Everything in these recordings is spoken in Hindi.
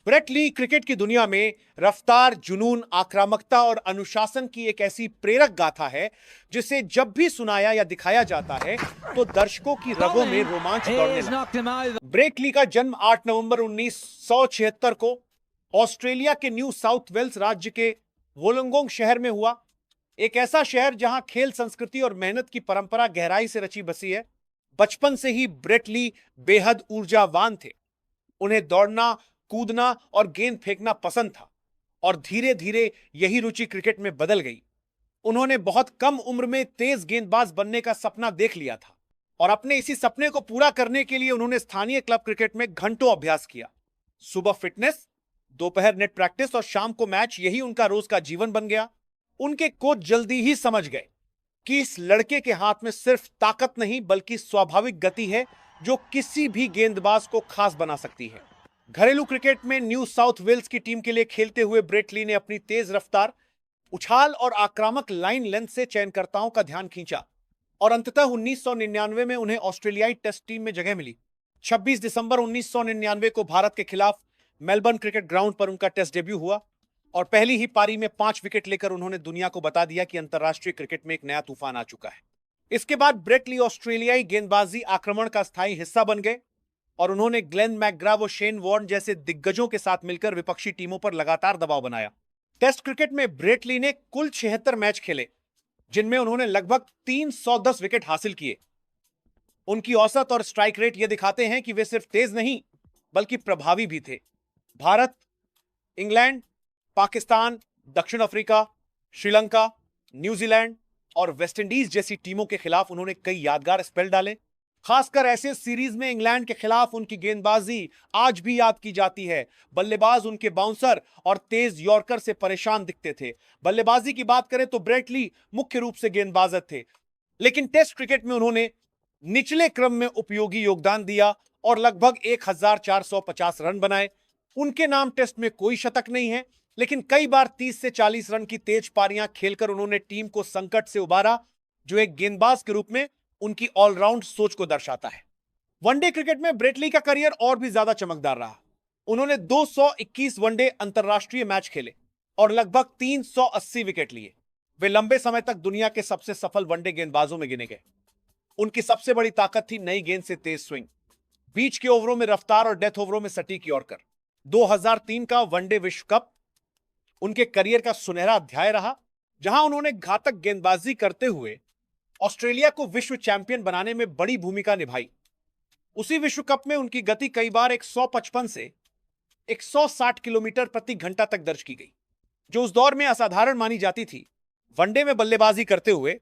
ब्रेट ली क्रिकेट की दुनिया में रफ्तार, जुनून, आक्रामकता और अनुशासन की एक ऐसी प्रेरक गाथा है जिसे जब भी सुनाया या दिखाया जाता है तो दर्शकों की रगों में Bowling, रोमांच दौड़ने he's लगता knocked him over. है। ब्रेट ली का जन्म 8 नवंबर 1976 को ऑस्ट्रेलिया के न्यू साउथ वेल्स राज्य के वोलोंगोंग शहर में हुआ। एक ऐसा शहर जहां खेल संस्कृति और मेहनत की परंपरा गहराई से रची बसी है। बचपन से ही ब्रेट ली बेहद ऊर्जावान थे। उन्हें दौड़ना, कूदना और गेंद फेंकना पसंद था और धीरे धीरे यही रुचि क्रिकेट में बदल गई। उन्होंने बहुत कम उम्र में तेज गेंदबाज बनने का सपना देख लिया था और अपने इसी सपने को पूरा करने के लिए उन्होंने स्थानीय क्लब क्रिकेट में घंटों अभ्यास किया। सुबह फिटनेस, दोपहर नेट प्रैक्टिस और शाम को मैच, यही उनका रोज का जीवन बन गया। उनके कोच जल्दी ही समझ गए कि इस लड़के के हाथ में सिर्फ ताकत नहीं बल्कि स्वाभाविक गति है जो किसी भी गेंदबाज को खास बना सकती है। घरेलू क्रिकेट में न्यू साउथ वेल्स की टीम के लिए खेलते हुए ब्रेट ली ने अपनी तेज रफ्तार, उछाल और आक्रामक लाइन लेंथ से चयनकर्ताओं का ध्यान खींचा और अंततः 1999 में उन्हें ऑस्ट्रेलियाई टेस्ट टीम में जगह मिली। 26 दिसंबर 1999 को भारत के खिलाफ मेलबर्न क्रिकेट ग्राउंड पर उनका टेस्ट डेब्यू हुआ और पहली ही पारी में 5 विकेट लेकर उन्होंने दुनिया को बता दिया कि अंतर्राष्ट्रीय क्रिकेट में एक नया तूफान आ चुका है। इसके बाद ब्रेट ली ऑस्ट्रेलियाई गेंदबाजी आक्रमण का स्थायी हिस्सा बन गए और उन्होंने ग्लेन मैकग्रा व शेन वॉर्न जैसे दिग्गजों के साथ मिलकर विपक्षी टीमों पर लगातार दबाव बनाया। टेस्ट क्रिकेट में ब्रेट ली ने कुल 76 मैच खेले जिनमें उन्होंने लगभग 310 विकेट हासिल किए। उनकी औसत और स्ट्राइक रेट यह दिखाते हैं कि वे सिर्फ तेज नहीं बल्कि प्रभावी भी थे। भारत, इंग्लैंड, पाकिस्तान, दक्षिण अफ्रीका, श्रीलंका, न्यूजीलैंड और वेस्टइंडीज जैसी टीमों के खिलाफ उन्होंने कई यादगार स्पेल डाले। खासकर ऐसे सीरीज में इंग्लैंड के खिलाफ उनकी गेंदबाजी आज भी याद की जाती है। बल्लेबाज उनके बाउंसर और तेज यॉर्कर से परेशान दिखते थे। बल्लेबाजी की बात करें तो ब्रेट ली मुख्य रूप से गेंदबाज थे, लेकिन टेस्ट क्रिकेट में उन्होंने निचले क्रम में उपयोगी योगदान दिया और लगभग 1450 रन बनाए। उनके नाम टेस्ट में कोई शतक नहीं है, लेकिन कई बार 30 से 40 रन की तेज पारियां खेलकर उन्होंने टीम को संकट से उबारा, जो एक गेंदबाज के रूप में उनकी ऑलराउंड सोच को दर्शाता है। वनडे क्रिकेट में ब्रेट ली का करियर और भी ज्यादा चमकदार रहा। उन्होंने 221 वनडे अंतरराष्ट्रीय मैच खेले और लगभग 380 विकेट लिए। वे लंबे समय तक दुनिया के सबसे सफल वनडे गेंदबाजों में गिने गए। उनकी सबसे बड़ी ताकत थी नई गेंद से तेज स्विंग, बीच के ओवरों में रफ्तार और डेथ ओवरों में सटीक यॉर्कर। 2003 का वनडे विश्व कप उनके करियर का सुनहरा अध्याय रहा, जहां उन्होंने घातक गेंदबाजी करते हुए ऑस्ट्रेलिया को विश्व चैंपियन बनाने में बड़ी भूमिका निभाई। उसी विश्व कप में उनकी गति कई बार 155 से 160 किलोमीटर प्रति घंटा तक दर्ज की गई, जो उस दौर में असाधारण मानी जाती थी। वनडे में बल्लेबाजी करते हुए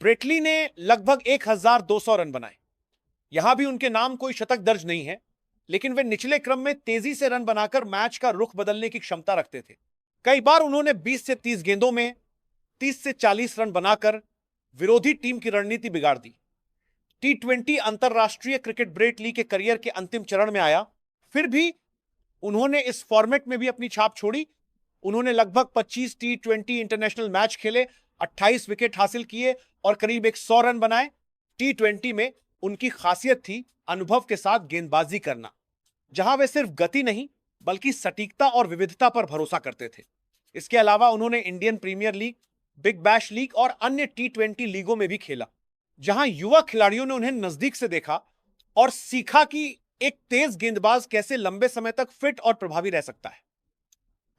ब्रेट ली ने लगभग 1200 रन बनाए। यहां भी उनके नाम कोई शतक दर्ज नहीं है, लेकिन वे निचले क्रम में तेजी से रन बनाकर मैच का रुख बदलने की क्षमता रखते थे। कई बार उन्होंने 20 से 30 गेंदों में 30 से 40 रन बनाकर विरोधी टीम की रणनीति बिगाड़ दी। T20 अंतरराष्ट्रीय क्रिकेट ब्रेट ली के करियर के अंतिम चरण में आया, फिर भी उन्होंने इस फॉर्मेट में भी अपनी छाप छोड़ी। उन्होंने लगभग 25 T20 इंटरनेशनल मैच खेले, 28 विकेट हासिल किए और करीब 100 रन बनाए। T20 में उनकी खासियत थी अनुभव के साथ गेंदबाजी करना, जहां वे सिर्फ गति नहीं बल्कि सटीकता और विविधता पर भरोसा करते थे। इसके अलावा उन्होंने Indian Premier League, Big Bash League और अन्य T20 लीगों में भी खेला, जहां युवा खिलाड़ियों ने उन्हें नजदीक से देखा और सीखा कि एक तेज गेंदबाज कैसे लंबे समय तक फिट और प्रभावी रह सकता है।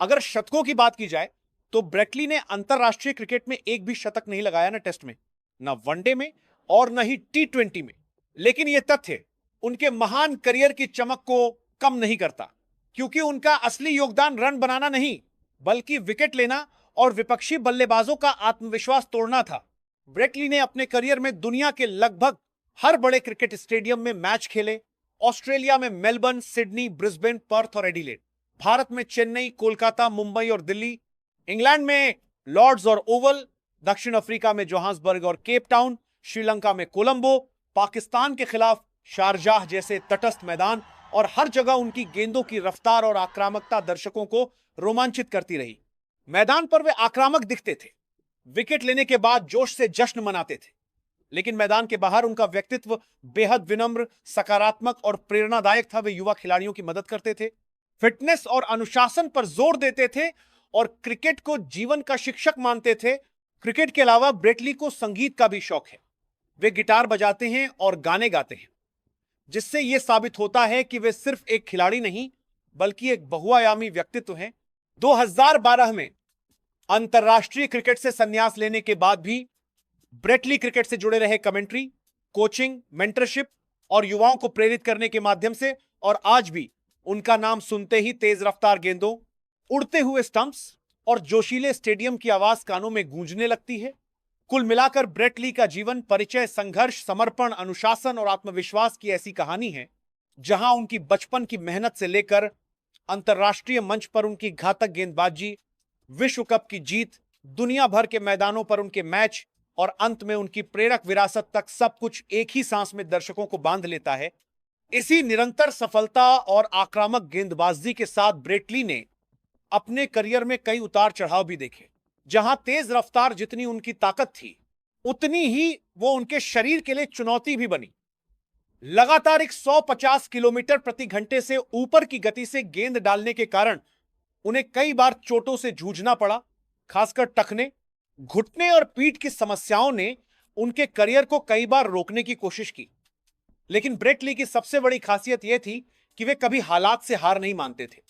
अगर शतकों की बात की जाए तो ब्रेट ली ने अंतरराष्ट्रीय क्रिकेट में एक भी शतक नहीं लगाया, ना टेस्ट में, ना वनडे में और न ही T20 में। लेकिन यह तथ्य उनके महान करियर की चमक को कम नहीं करता, क्योंकि उनका असली योगदान रन बनाना नहीं बल्कि विकेट लेना और विपक्षी बल्लेबाजों का आत्मविश्वास तोड़ना था। ब्रेट ली ने अपने करियर में दुनिया के लगभग हर बड़े क्रिकेट स्टेडियम में मैच खेले। ऑस्ट्रेलिया में मेलबर्न, सिडनी, ब्रिस्बेन, पर्थ और एडिलेड, भारत में चेन्नई, कोलकाता, मुंबई और दिल्ली, इंग्लैंड में लॉर्ड्स और ओवल, दक्षिण अफ्रीका में जोहान्सबर्ग और केप टाउन, श्रीलंका में कोलंबो, पाकिस्तान के खिलाफ शारजाह जैसे तटस्थ मैदान, और हर जगह उनकी गेंदों की रफ्तार और आक्रामकता दर्शकों को रोमांचित करती रही। मैदान पर वे आक्रामक दिखते थे, विकेट लेने के बाद जोश से जश्न मनाते थे, लेकिन मैदान के बाहर उनका व्यक्तित्व बेहद विनम्र, सकारात्मक और प्रेरणादायक था। वे युवा खिलाड़ियों की मदद करते थे, फिटनेस और अनुशासन पर जोर देते थे और क्रिकेट को जीवन का शिक्षक मानते थे। क्रिकेट के अलावा ब्रेट ली को संगीत का भी शौक है। वे गिटार बजाते हैं और गाने गाते हैं, जिससे यह साबित होता है कि वे सिर्फ एक खिलाड़ी नहीं बल्कि एक बहुआयामी व्यक्तित्व हैं। 2012 में अंतर्राष्ट्रीय क्रिकेट से संन्यास लेने के बाद भी ब्रेट ली क्रिकेट से जुड़े रहे, कमेंट्री, कोचिंग, मेंटरशिप और युवाओं को प्रेरित करने के माध्यम से। और आज भी उनका नाम सुनते ही तेज रफ्तार गेंदों, उड़ते हुए स्टंप्स और जोशीले स्टेडियम की आवाज कानों में गूंजने लगती है। कुल मिलाकर ब्रेट ली का जीवन परिचय संघर्ष, समर्पण, अनुशासन और आत्मविश्वास की ऐसी कहानी है जहां उनकी बचपन की मेहनत से लेकर अंतर्राष्ट्रीय मंच पर उनकी घातक गेंदबाजी, विश्व कप की जीत, दुनिया भर के मैदानों पर उनके मैच और अंत में उनकी प्रेरक विरासत तक सब कुछ एक ही सांस में दर्शकों को बांध लेता है। इसी निरंतर सफलता और आक्रामक गेंदबाजी के साथ ब्रेट ली ने अपने करियर में कई उतार चढ़ाव भी देखे, जहां तेज रफ्तार जितनी उनकी ताकत थी उतनी ही वो उनके शरीर के लिए चुनौती भी बनी। लगातार 150 किलोमीटर प्रति घंटे से ऊपर की गति से गेंद डालने के कारण उन्हें कई बार चोटों से जूझना पड़ा। खासकर टखने, घुटने और पीठ की समस्याओं ने उनके करियर को कई बार रोकने की कोशिश की। लेकिन ब्रेट ली की सबसे बड़ी खासियत यह थी कि वे कभी हालात से हार नहीं मानते थे।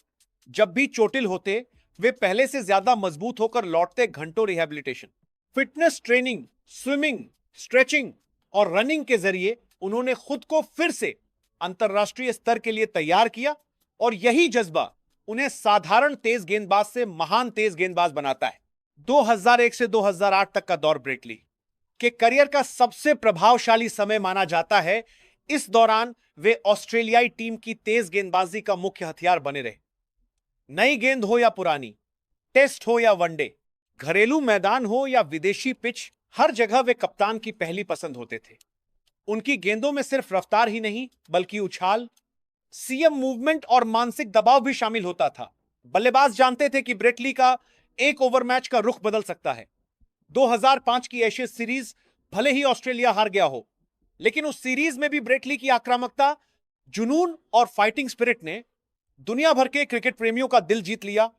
जब भी चोटिल होते, वे पहले से ज्यादा मजबूत होकर लौटते। घंटों rehabilitation, fitness training, swimming, stretching और रनिंग के जरिए उन्होंने खुद को फिर से अंतरराष्ट्रीय स्तर के लिए तैयार किया। और यही जज्बा उन्हें साधारण तेज गेंदबाज से महान तेज गेंदबाज बनाता है। 2001 से 2008 तक का दौर ब्रेट ली के करियर का सबसे प्रभावशाली समय माना जाता है। इस दौरान वे ऑस्ट्रेलियाई टीम की तेज गेंदबाजी का मुख्य हथियार बने रहे। नई गेंद हो या पुरानी, टेस्ट हो या वनडे, घरेलू मैदान हो या विदेशी पिच, हर जगह वे कप्तान की पहली पसंद होते थे। उनकी गेंदों में सिर्फ रफ्तार ही नहीं बल्कि उछाल, सीएम मूवमेंट और मानसिक दबाव भी शामिल होता था। बल्लेबाज जानते थे कि ब्रेट ली का एक ओवर मैच का रुख बदल सकता है। 2005 की एशेज सीरीज भले ही ऑस्ट्रेलिया हार गया हो, लेकिन उस सीरीज में भी ब्रेट ली की आक्रामकता, जुनून और फाइटिंग स्पिरिट ने दुनिया भर के क्रिकेट प्रेमियों का दिल जीत लिया।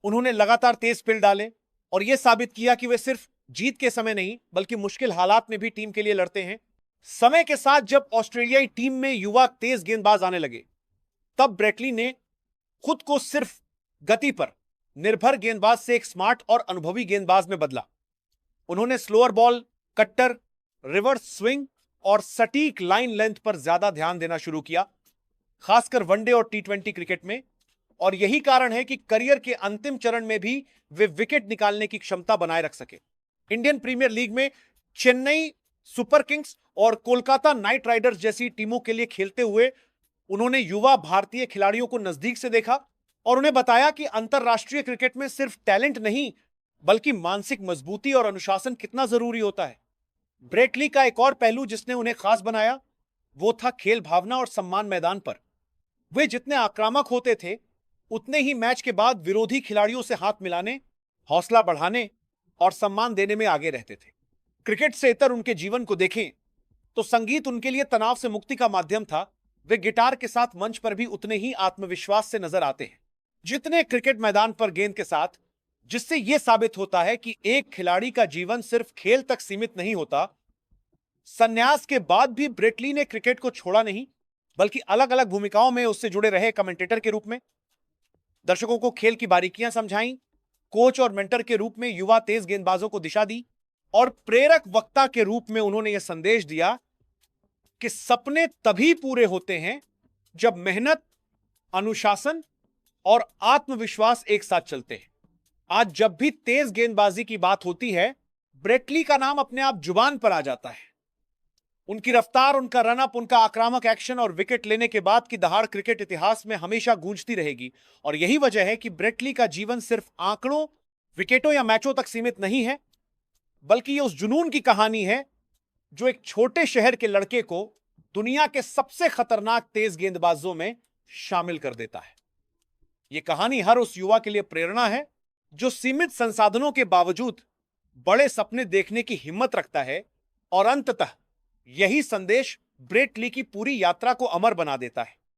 उन्होंने लगातार तेज स्पिल डाले और यह साबित किया कि वे सिर्फ जीत के समय नहीं बल्कि मुश्किल हालात में भी टीम के लिए लड़ते हैं। समय के साथ जब ऑस्ट्रेलियाई टीम में युवा तेज गेंदबाज आने लगे, तब ब्रेट ली ने खुद को सिर्फ गति पर निर्भर गेंदबाज से एक स्मार्ट और अनुभवी गेंदबाज में बदला। उन्होंने स्लोअर बॉल, कट्टर, रिवर्स स्विंग और सटीक लाइन लेंथ पर ज्यादा ध्यान देना शुरू किया, खासकर वनडे और टी20 क्रिकेट में। और यही कारण है कि करियर के अंतिम चरण में भी वे विकेट निकालने की क्षमता बनाए रख सके। इंडियन प्रीमियर लीग में चेन्नई सुपर किंग्स और कोलकाता नाइट राइडर्स जैसी टीमों के लिए खेलते हुए उन्होंने युवा भारतीय खिलाड़ियों को नजदीक से देखा और उन्हें बताया कि अंतरराष्ट्रीय क्रिकेट में सिर्फ टैलेंट नहीं बल्कि मानसिक मजबूती और अनुशासन कितना जरूरी होता है। ब्रेट ली का एक और पहलू जिसने उन्हें खास बनाया वो था खेल भावना और सम्मान मैदान पर। वे जितने आक्रामक होते थे उतने ही मैच के बाद विरोधी खिलाड़ियों से हाथ मिलाने, हौसला बढ़ाने और सम्मान देने में आगे रहते थे। क्रिकेट से इतर उनके जीवन को देखें तो संगीत उनके लिए तनाव से मुक्ति का माध्यम था। वे गिटार के साथ मंच पर भी उतने ही आत्मविश्वास से नजर आते हैं जितने क्रिकेट मैदान पर गेंद के साथ, जिससे यह साबित होता है कि एक खिलाड़ी का जीवन सिर्फ खेल तक सीमित नहीं होता। संन्यास के बाद भी ब्रेट ली ने क्रिकेट को छोड़ा नहीं बल्कि अलग अलग भूमिकाओं में उससे जुड़े रहे। कमेंटेटर के रूप में दर्शकों को खेल की बारीकियां समझाई, कोच और मेंटर के रूप में युवा तेज गेंदबाजों को दिशा दी और प्रेरक वक्ता के रूप में उन्होंने यह संदेश दिया कि सपने तभी पूरे होते हैं जब मेहनत, अनुशासन और आत्मविश्वास एक साथ चलते हैं। आज जब भी तेज गेंदबाजी की बात होती है, ब्रेट ली का नाम अपने आप जुबान पर आ जाता है। उनकी रफ्तार, उनका रनअप, उनका आक्रामक एक्शन और विकेट लेने के बाद की दहाड़ क्रिकेट इतिहास में हमेशा गूंजती रहेगी। और यही वजह है कि ब्रेट ली का जीवन सिर्फ आंकड़ों, विकेटों या मैचों तक सीमित नहीं है, बल्कि यह उस जुनून की कहानी है जो एक छोटे शहर के लड़के को दुनिया के सबसे खतरनाक तेज गेंदबाजों में शामिल कर देता है। यह कहानी हर उस युवा के लिए प्रेरणा है जो सीमित संसाधनों के बावजूद बड़े सपने देखने की हिम्मत रखता है। और अंततः यही संदेश ब्रेट ली की पूरी यात्रा को अमर बना देता है।